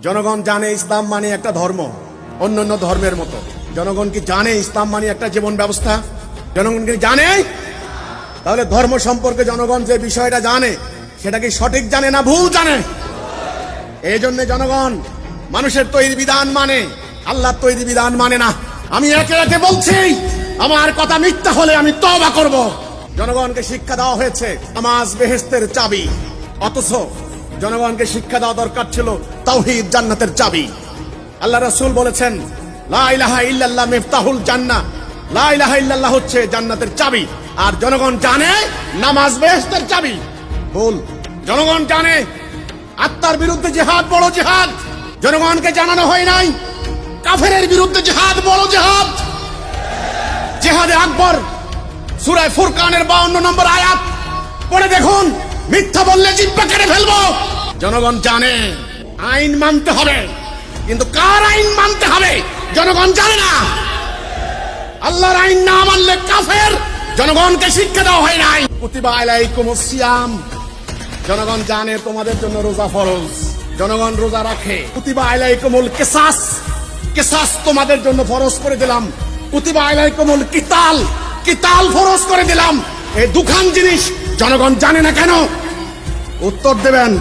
জনগণ জানে ইসলাম মানে একটা ধর্ম, অন্যান্য ধর্মের মতো। জনগণ কি জানে ইসলাম মানে একটা জীবন ব্যবস্থা? জনগণ কি জানে? তাহলে ধর্ম সম্পর্কে জনগণ যে বিষয়টা জানে সেটা কি সঠিক জানে না ভুল জানে? এই জন্য জনগণ মানুষের তৈরি বিধান মানে, আল্লাহর তৈরি বিধান মানে না। আমি একে একে বলছি, আমার কথা মিথ্যা হলে আমি তওবা করব। জনগণকে শিক্ষা দেওয়া হয়েছে নামাজ বেহেশতের চাবি, অথচ জনগণকে শিক্ষা দেওয়া দরকার ছিল তাওহীদ জান্নাতের চাবি। আল্লাহ রাসূল বলেছেন লা ইলাহা ইল্লাল্লাহ মিফতাহুল জান্নাহ, লা ইলাহা ইল্লাল্লাহ হচ্ছে জান্নাতের চাবি। আর জনগণ জানে নামাজ বেহেশতের চাবি। ভুল। জনগণ জানে আত্মার বিরুদ্ধে জিহাদ বড় জিহাদ, জনগণকে জানানো হয় নাই কাফেরের বিরুদ্ধে জিহাদ বড় জিহাদ। জিহাদে আকবর সূরা ফুরকানের 52 নম্বর আয়াত পড়ে দেখুন, মিথ্যা বললে জিহ্বা কেটে ফেলবো। জনগণ জানে আইন মানতে হবে, কিন্তু কার আইন মানতে হবে জনগণ জানে না। আল্লাহর আইন না মানলে কাফের। জনগণকে শিক্ষা দেওয়া হয় নাই। কুতিবা আলাইকুমুস সিয়াম, জনগণ জানে তোমাদের জন্য রোজা ফরজ, জনগণ রোজা রাখে। কুতিবা আলাইকুমুল কিসাস, কিসাস তোমাদের জন্য ফরজ করে দিলাম। কুতিবা আলাইকুমুল কিতাল, কিতাল ফরজ করে দিলাম। এই দুখান জিনিস জনগণ জানে না কেন? উত্তর দেবেন।